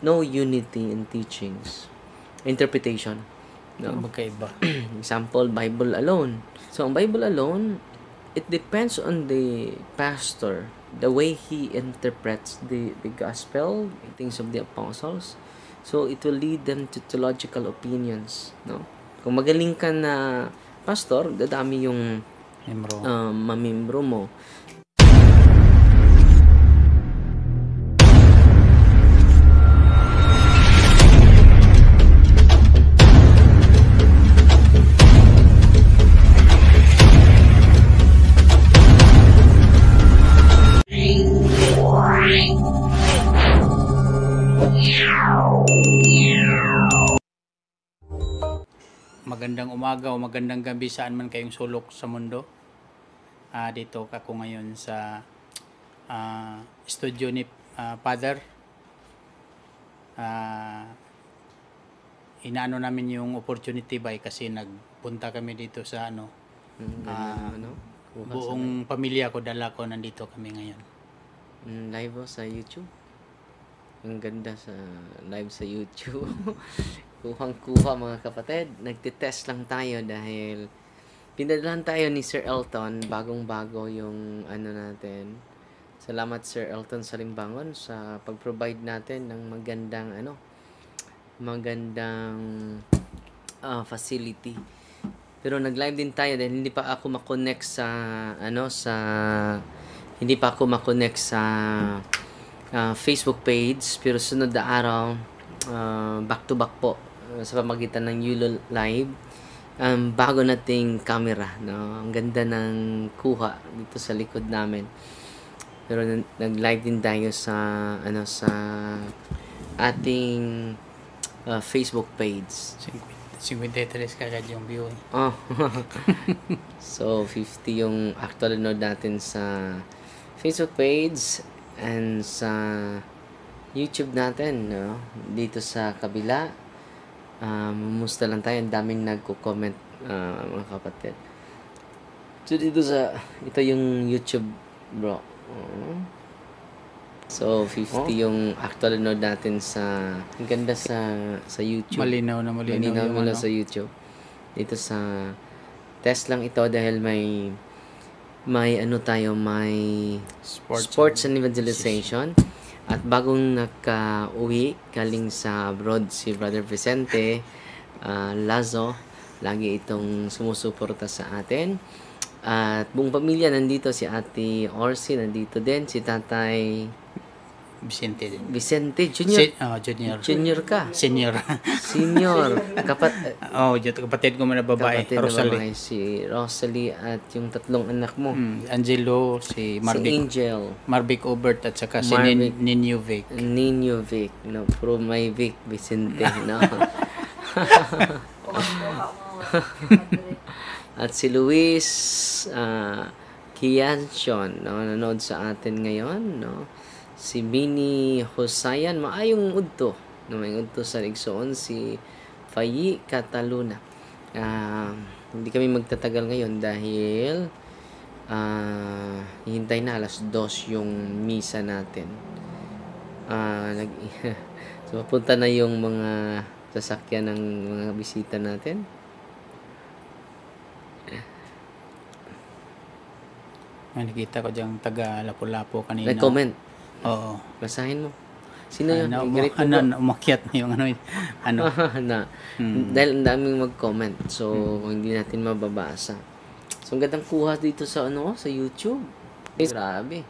no unity in teachings. Interpretation. No? Magkaiba. Example, Bible alone. So, ang Bible alone, it depends on the pastor, the way he interprets the gospel, things of the apostles. So, it will lead them to theological opinions. No? Kung magaling ka na pastor, dadami yung mamembro mo. Magandang umaga o magandang gabi saan man kayong sulok sa mundo. Dito ako ngayon sa studio ni Father. Inaano namin yung opportunity ba kasi nagpunta kami dito sa buong pamilya ko, dala ko, nandito kami ngayon. Live sa YouTube. Ang ganda sa live sa YouTube. Kuhang-kuha mga kapatid. Nagtitest lang tayo dahil pinadalahan tayo ni Sir Elton. Bagong-bago yung natin. Salamat Sir Elton Salimbangon sa pag-provide natin ng magandang facility. Pero nag-live din tayo dahil hindi pa ako makonect sa Facebook page. Pero sunod na araw, back to back po sa pamagitan ng Yulo Live. Bago nating camera, no? Ang ganda ng kuha dito sa likod namin. Pero nag-live din tayo sa ating Facebook page. 53 kagad yung view. So 50 yung actual node natin sa Facebook page and sa YouTube natin, no? Dito sa kabila, mumusta lang tayo. Ang daming nagko-comment, mga kapatid. So, ito yung YouTube, bro. So, 50 yung actual node natin sa, ang ganda sa YouTube. Malinaw na sa YouTube. Dito sa, test lang ito dahil may sports and evangelization. At bagong naka-uwi galing sa abroad si Brother Vicente Lazo, lagi itong sumusuporta sa atin. At buong pamilya nandito, si Ate Orsi nandito din, si Tatay Vicente Junior. Junior ka. Senior. Kapatid ko na babae, Rosalie. Si Rosalie at yung tatlong anak mo. Angelo, si Angel. Marvic Obert at saka si Ninyo Vic. No, puro may Vic Vicente, no? At si Luis Kianchon, no, nanonood sa atin ngayon, no? Si Bini Hosayan, maayong udto, no, may udto sa Igsoon. Si Fayi Cataluna. Hindi kami magtatagal ngayon dahil hintay na 2:00 yung misa natin. So, papunta na yung mga sasakyan ng mga bisita natin. Nakita ko diyang taga Lapu-Lapu kanina. Nag-comment. Oo. Basahin mo. Sino yun? Umakyat na yung Dahil ang daming mag-comment. So, hindi natin mababasa. So, ang gandang kuha dito sa sa YouTube. Grabe.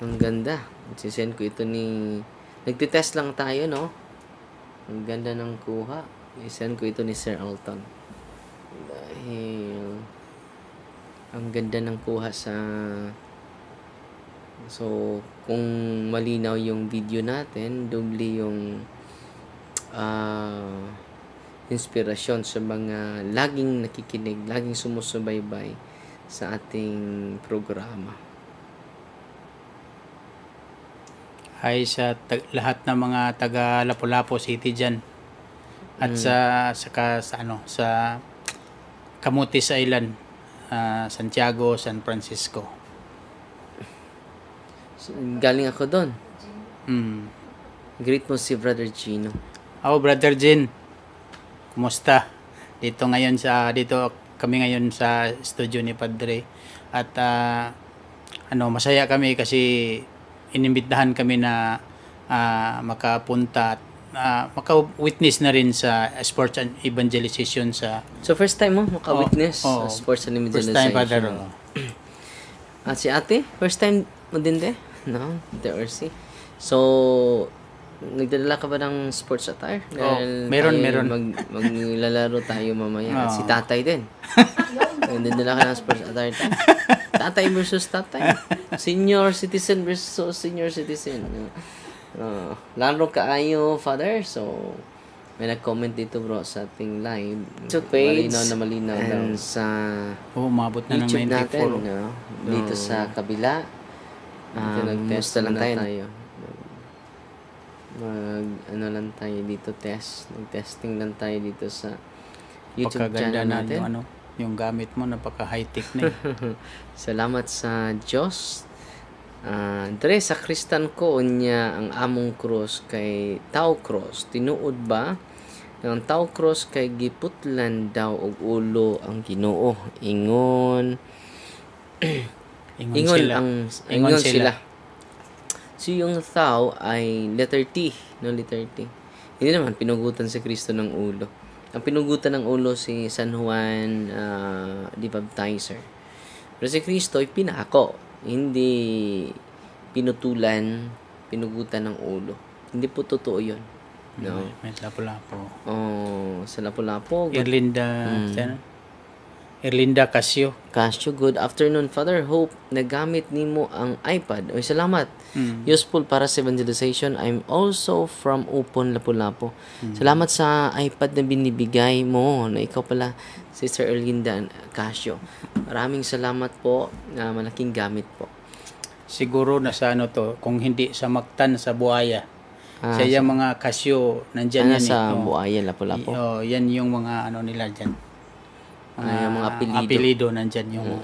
Ang ganda. Sisend ko ito nagtitest lang tayo, no? Ang ganda ng kuha. Isend ko ito ni Sir Elton. Dahil ang ganda ng kuha sa... So, kung malinaw yung video natin, doble yung inspirasyon sa mga laging nakikinig, laging sumusubaybay sa ating programa. Hi sa lahat ng mga taga Lapu-Lapu City dyan. At sa Camotes Island, Santiago, San Francisco. Galing ako doon. Greet mo si Brother Gino. Brother Jin, kumusta? Dito kami ngayon sa studio ni Padre. At masaya kami kasi inimbitahan kami na makapunta at maka-witness na rin sa sports and evangelization sa So, first time mo maka-witness Oo, sa sports and first time, Father. evangelization. At si ate, first time mo din de? No, the RC. So, nagdadala ka ba ng sports attire? Dahil meron. maglalaro tayo mamaya. At si Oo. tatay din. Nagdadala ka ng sports attire tayo. Tatay versus tatay. Senior citizen versus senior citizen. Laro kaayo, Father. So, may nag-comment dito bro sa ating live. So, page malinaw daw. And sa Umabot na ng YouTube 94. natin, no? Dito sa kabila. Nag-test lang tayo. Lang tayo dito, nag-testing lang tayo dito sa YouTube Pagkaganda channel na natin. yung gamit mo, napaka high-tech na eh. Salamat sa Diyos. Dre sa Kristan ko unya ang among cross kay Tao Cross. Tinuod ba? Ang Tao Cross kay giputlan daw og ulo ang Ginoo. Ingon sila. So yung tao ay letter T, no, letter T. Hindi naman pinugutan si Kristo ng ulo. Ang pinugutan ng ulo si San Juan the Baptizer. Pero si Kristo ay pinako, hindi pinutulan, pinugutan ng ulo. Hindi po totoo 'yon. No. May lapo-lapo. Sa Lapu-Lapu. Erlinda Casio. Good afternoon, Father. Hope nagamit nimo ang iPad. Oy, salamat. Useful para sa evangelization. I'm also from Upon, Lapu-Lapu. Salamat sa iPad na binibigay mo. Na ikaw pala, Sister Erlinda Casio. Maraming salamat po. Malaking gamit po. Siguro na sa kung hindi sa Mactan, sa Buaya. Siya yung mga Casio, nandyan yan sa Buaya, Lapu-Lapu. Yan yung mga nila dyan. Yung mga apelido nandyan yung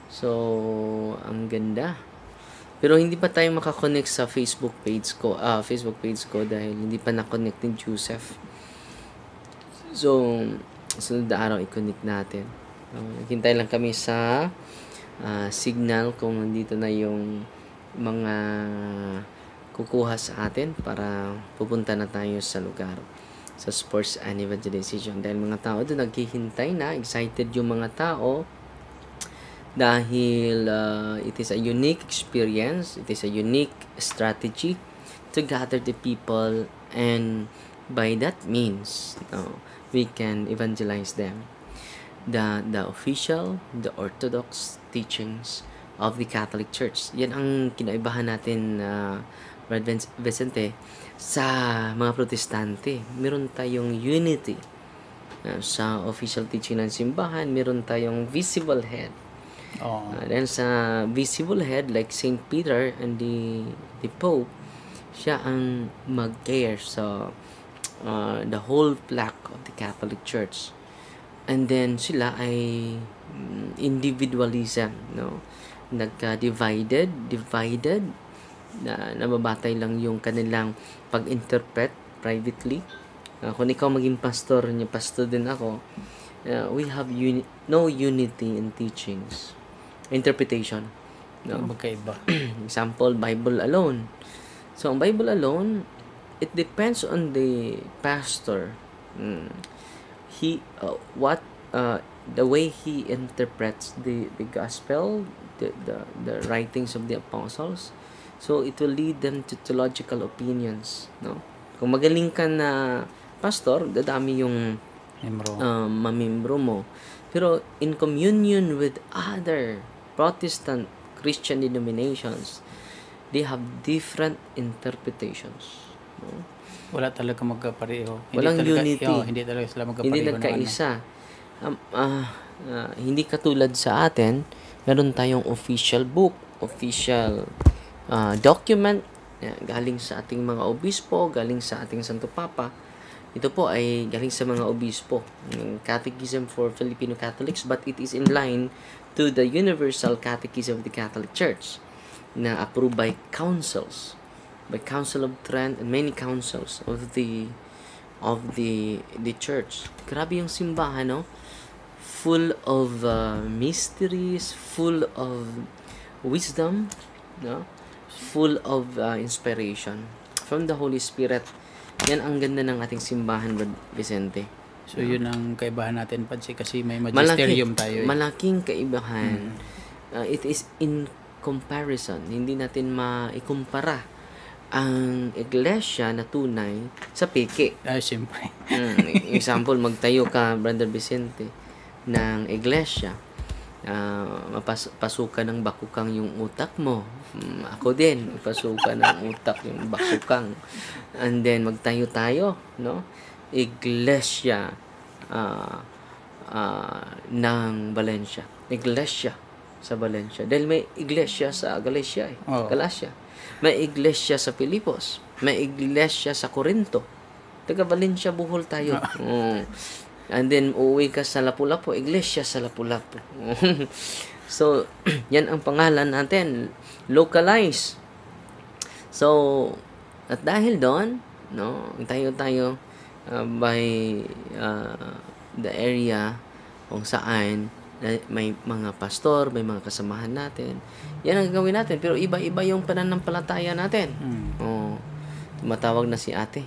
So, ang ganda. Pero hindi pa tayo makakonect sa Facebook page ko dahil hindi pa na-connect ni Joseph. So, sunod na araw i-connect natin. Naghintay lang kami sa signal kung nandito na yung mga kukuha sa atin para pupunta na tayo sa lugar sa sports and evangelization. Dahil mga tao doon naghihintay na, excited yung mga tao dahil it is a unique experience, it is a unique strategy to gather the people, and by that means we can evangelize them. The official, the orthodox teachings of the Catholic Church. Yan ang kinaibahan natin, Brad Vicente, sa mga protestante. Meron tayong unity. Sa official teaching ng simbahan, meron tayong visible head. Then sa visible head, like St. Peter and the Pope, siya ang mag-care sa the whole plaque of the Catholic Church. And then sila ay individualism, no? Divided, na nababatay lang yung kanilang pag-interpret privately. Kung ikaw maging pastor, pastor din ako, we have no unity in teachings, interpretation. No? Magkaiba. Example, Bible alone. So, ang Bible alone, it depends on the pastor. The way he interprets the gospel, the writings of the apostles. So, it will lead them to theological opinions, no? Kung magaling ka na pastor, dadami yung mamembro mo. Pero, in communion with other Protestant Christian denominations, they have different interpretations, no? Wala talaga magkapareho. Walang unity. Hindi talaga sila magkapareho. Hindi nagkaisa. Hindi katulad sa atin, meron tayong official book, official document, galing sa ating mga obispo, galing sa ating Santo Papa. Ito po ay galing sa mga obispo, Catechism for Filipino Catholics, but it is in line to the Universal Catechism of the Catholic Church na approved by councils. by Council of Trent and many councils of the church. Grabe yung simbahan, no? Full of mysteries, full of wisdom, no? Full of inspiration from the Holy Spirit. Yan ang ganda ng ating simbahan, Brad Vicente. So yun ang kaibahan natin, Pads, kasi may magisterium tayo. Malaking kaibahan. It is in comparison. Hindi natin maikumpara ang iglesia na tunay sa peke. Siyempre. Example, magtayo ka, Brother Vicente, ng iglesia. Pasukan ng bakukang yung utak mo. Ako din, pasukan ng utak yung bakukang. And then, magtayo tayo, no? Iglesia ng Valencia. Iglesia sa Valencia. Dahil may iglesia sa Galacia, Galacia. May iglesia sa Filipos. May iglesia sa Corinto. Taga Valencia, Bohol tayo. And then, uuwi ka sa Lapu-Lapu. Iglesia sa Lapu-Lapu. So, yan ang pangalan natin. Localize. So, at dahil doon, no, tayo by the area kung saan may mga pastor, may mga kasamahan natin. Yan ang gagawin natin. Pero iba-iba yung pananampalataya natin. Tumatawag na si ate.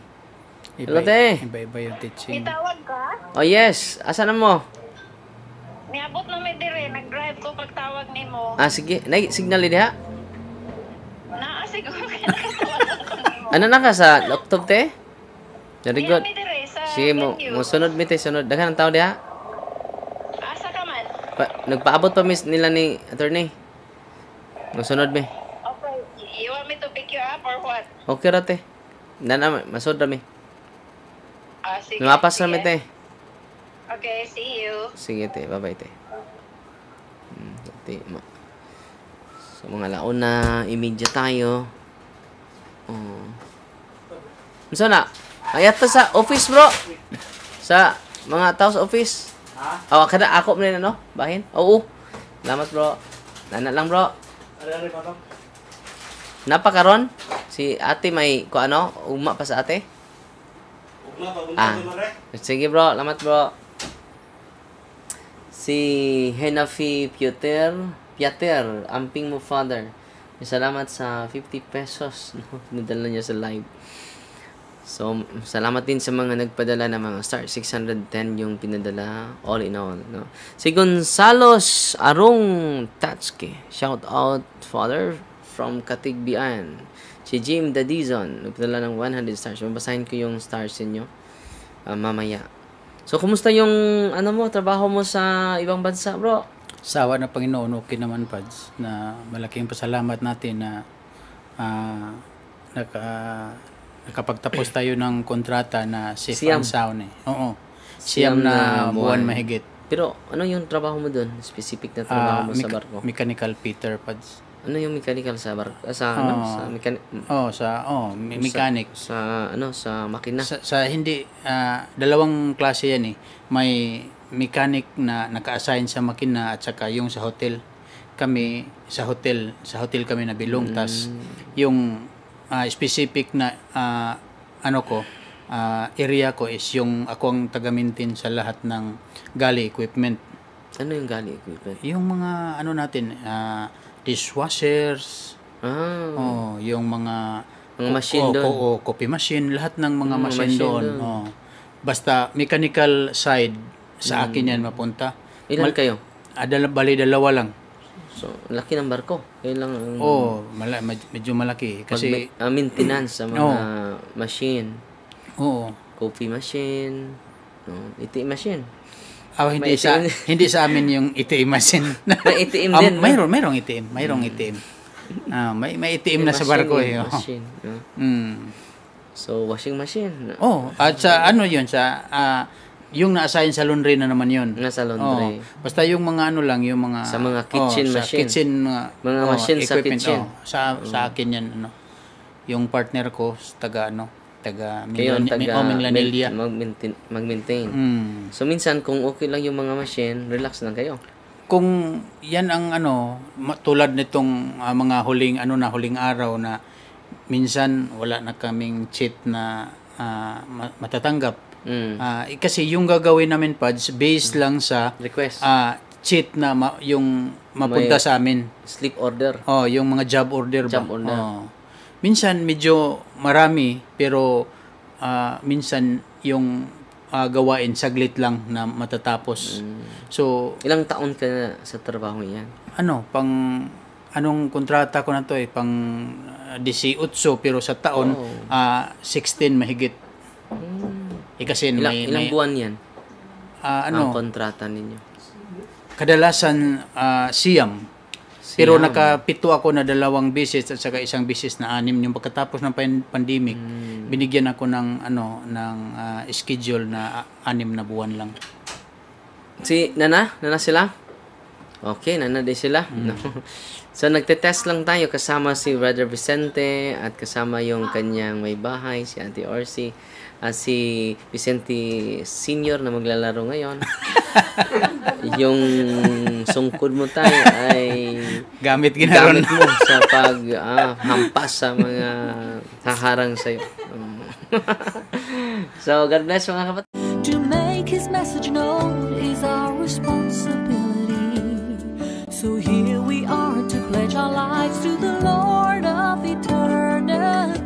Hello, te. Iba-iba yung teaching. Itawag ka? Oh, yes. Asan na mo? Niabot na may dire. Nag-drive ko pagtawag ni mo. Sige. Signal diha. Siguro Ano na ka sa laptop, te? Very good. May dire sa Sige mo. Sunod mi, te. Sunod. Daghan ang tao diha. Asa ka man? Nagpaabot pa miss nila ni attorney. Sunod mi. Okay. You want me to pick you up or what? Okay ra, te. Masod ra mi. Sige. Lumapas na mi, te. Okay, see you. Sige, te. Bye-bye, te. So, mga laon na imedya tayo. So na, ayat ta sa office, bro. Sa mga tao sa office. Kada ako mo no? Bahin? Oo. Salamat, bro. Nana lang, bro. Napakaron? Si ate may, uma pa sa ate? Sige, bro. Salamat, bro. Si Henafi Piotr, amping mo, father. Salamat sa 50 pesos. Nadala niya sa live. So, salamat din sa mga nagpadala ng mga star. 610 yung pinadala. All in all. No? Si Gonzalos Arong Tatsuki. Shout out, father, from Katigbian. Si Jim Dadizon. Nagpadala ng 100 stars. Mabasahin ko yung stars ninyo mamaya. So, kumusta yung trabaho mo sa ibang bansa, bro? Sawa na Panginoon, okay naman, Pads, na malaking pasalamat natin na nakapagtapos tayo ng kontrata na safe and sound. Oo. Siyam na buwan mahigit. Pero ano yung trabaho mo doon? Specific na trabaho mo sa barko? Mechanical fitter, Pads. Ano yung mechanical sa barko? Mechanic. Sa makina. Sa hindi dalawang klase yan eh. May mechanic na naka-assign sa makina at saka yung sa hotel. Kami sa hotel kami nabilong. Tas yung specific na area ko is yung ako ang taga-maintain sa lahat ng galley equipment. Ano yung galley equipment? Yung mga natin dishwashers. Yung mga machine doon. Coffee machine, lahat ng mga machine doon. Basta mechanical side sa akin yan mapunta. Ilan kayo? Bali dalawa lang. So, laki ng barko. Kaya lang medyo malaki kasi maintenance sa mga machine. Oo. Coffee machine, ATM machine. Hindi sa amin yung ATM machine. May ATM din. Mayroong ATM. May ATM na sa barko eh. Machine. So, washing machine. At sa yun sa yung na-assign sa laundry na naman yun. Nasa laundry. Basta yung mga yung mga sa mga kitchen machine. Mga machine sa kitchen. Sa akin yan yung partner ko taga Manila mag-maintain. So minsan kung okay lang yung mga machine, relax lang kayo. Kung yan ang tulad nitong mga huling araw na minsan wala na kaming cheat na matatanggap. Kasi yung gagawin namin, Pads, based lang sa Request. cheat na yung mapunta May sa amin. Sleep order. Yung mga job order ba? Job order. Minsan medyo marami, pero minsan yung gawain saglit lang na matatapos. So, Ilang taon ka na sa trabaho yan? anong kontrata ko na to pang 18, pero sa taon 16 mahigit. Kasi Ilang buwan yan? Ang ano, kontrata ninyo? kadalasan siyam. Pero nakapito ako na 2 beses at saka 1 beses na 6 yung pagkatapos ng pandemic. Binigyan ako ng schedule na 6 na buwan lang. Si Nana sila? Okay, Nana din sila. No? So, nagte-test lang tayo kasama si Brother Vicente at kasama yung kanyang may bahay, si Auntie Orsi, at si Vicente Senior na maglalaro ngayon. Yung sungkod mo tayo ay Gamit gamit mo sa hampas sa mga haharang sa'yo. So, God bless mga kapatid. To make His message known is our responsibility. So here we are to pledge our lives to the Lord of eternity.